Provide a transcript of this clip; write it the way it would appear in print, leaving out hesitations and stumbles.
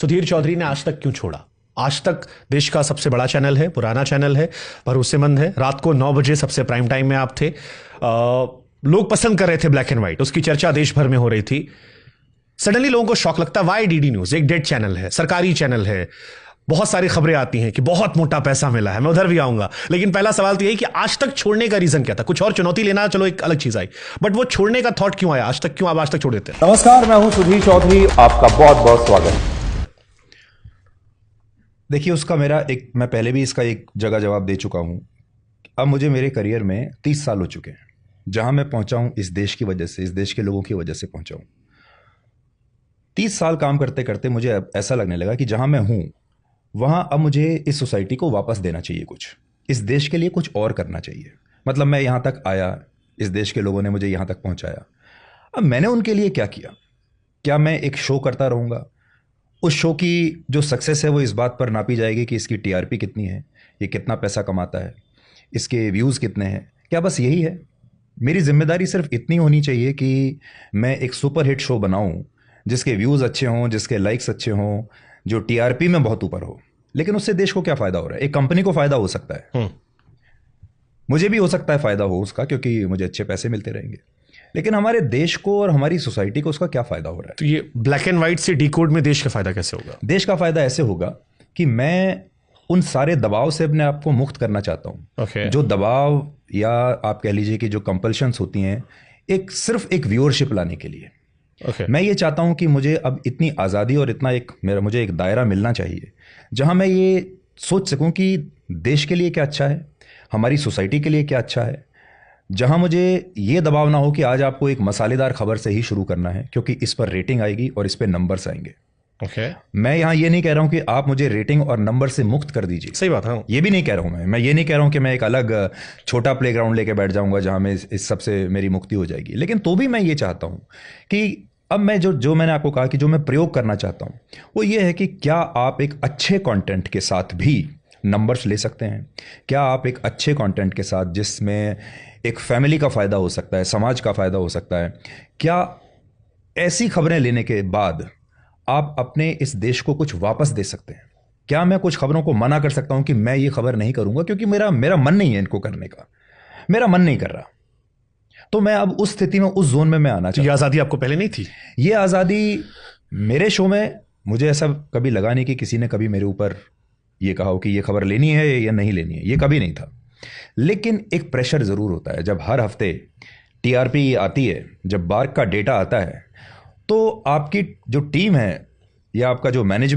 सुधीर चौधरी ने आज तक क्यों छोड़ा? आज तक देश का सबसे बड़ा चैनल है, पुराना चैनल है, भरोसेमंद है। रात को 9 बजे सबसे प्राइम टाइम में आप थे। लोग पसंद कर रहे थे ब्लैक एंड व्हाइट, उसकी चर्चा देश भर में हो रही थी। सडनली लोगों को शौक लगता, वाई डीडी न्यूज एक डेड चैनल है, सरकारी चैनल है, बहुत सारी खबरें आती हैं कि बहुत मोटा पैसा मिला है। मैं उधर भी आऊंगा, लेकिन पहला सवाल तो यही कि आज तक छोड़ने का रीजन क्या था? कुछ और चुनौती लेना चलो एक अलग चीज आई, बट वो छोड़ने का थॉट क्यों आया? आज तक क्यों आप आज तक छोड़ देते? नमस्कार, मैं हूं सुधीर चौधरी, आपका बहुत बहुत स्वागत। देखिए, उसका मैं पहले भी इसका एक जगह जवाब दे चुका हूं। अब मुझे मेरे करियर में 30 साल हो चुके हैं। जहां मैं पहुंचा हूं इस देश की वजह से, इस देश के लोगों की वजह से पहुंचा हूं। 30 साल काम करते करते मुझे अब ऐसा लगने लगा कि जहां मैं हूं वहां अब मुझे इस सोसाइटी को वापस देना चाहिए, कुछ इस देश के लिए कुछ और करना चाहिए। मतलब मैं यहां तक आया, इस देश के लोगों ने मुझे यहां तक पहुंचाया। अब मैंने उनके लिए क्या किया? क्या मैं एक शो करता रहूंगा? उस शो की जो सक्सेस है वो इस बात पर नापी जाएगी कि इसकी टीआरपी कितनी है, ये कितना पैसा कमाता है, इसके व्यूज़ कितने हैं। क्या बस यही है? मेरी जिम्मेदारी सिर्फ इतनी होनी चाहिए कि मैं एक सुपर हिट शो बनाऊं जिसके व्यूज़ अच्छे हों, जिसके लाइक्स अच्छे हों, जो टीआरपी में बहुत ऊपर हो। लेकिन उससे देश को क्या फ़ायदा हो रहा है? एक कंपनी को फ़ायदा हो सकता है, मुझे भी हो सकता है फ़ायदा हो उसका, क्योंकि मुझे अच्छे पैसे मिलते रहेंगे। लेकिन हमारे देश को और हमारी सोसाइटी को उसका क्या फ़ायदा हो रहा है? तो ये ब्लैक एंड व्हाइट से डिकोड में देश का फायदा कैसे होगा? देश का फ़ायदा ऐसे होगा कि मैं उन सारे दबाव से अपने आप को मुक्त करना चाहता हूँ। Okay. जो दबाव या आप कह लीजिए कि जो कंपल्शंस होती हैं, सिर्फ एक व्यूअरशिप लाने के लिए। Okay. मैं ये चाहता हूँ कि मुझे अब इतनी आज़ादी और मुझे एक दायरा मिलना चाहिए जहाँ मैं ये सोच सकूँ कि देश के लिए क्या अच्छा है, हमारी सोसाइटी के लिए क्या अच्छा है। जहाँ मुझे ये दबाव ना हो कि आज आपको एक मसालेदार खबर से ही शुरू करना है क्योंकि इस पर रेटिंग आएगी और इस पर नंबर्स आएंगे। Okay. मैं यहाँ ये नहीं कह रहा हूँ कि आप मुझे रेटिंग और नंबर से मुक्त कर दीजिए। सही बात है। ये भी नहीं कह रहा हूँ मैं ये नहीं कह रहा हूँ कि मैं एक अलग छोटा प्लेग्राउंड लेके बैठ जाऊंगा जहाँ मैं इस सब से मेरी मुक्ति हो जाएगी। लेकिन तो भी मैं ये चाहता हूँ कि अब मैं जो मैंने आपको कहा कि जो मैं प्रयोग करना चाहता हूँ वो ये है कि क्या आप एक अच्छे कंटेंट के साथ भी नंबर्स ले सकते हैं? क्या आप एक अच्छे कंटेंट के साथ, जिसमें एक फैमिली का फ़ायदा हो सकता है, समाज का फ़ायदा हो सकता है, क्या ऐसी खबरें लेने के बाद आप अपने इस देश को कुछ वापस दे सकते हैं? क्या मैं कुछ खबरों को मना कर सकता हूं कि मैं ये खबर नहीं करूंगा क्योंकि मेरा मन नहीं है इनको करने का, मेरा मन नहीं कर रहा? तो मैं अब उस स्थिति में, उस जोन में मैं आना तो ये चाहता हूं। आजादी आपको पहले नहीं थी? ये आज़ादी मेरे शो में मुझे ऐसा कभी लगा नहीं कि किसी ने कभी मेरे ऊपर ये कहा हो कि ये खबर लेनी है या नहीं लेनी है, ये कभी नहीं था। लेकिन एक प्रेशर ज़रूर होता है जब हर हफ्ते टीआरपी आती है, जब बार्क का डेटा आता है, तो आपकी जो टीम है या आपका जो मैनेजमेंट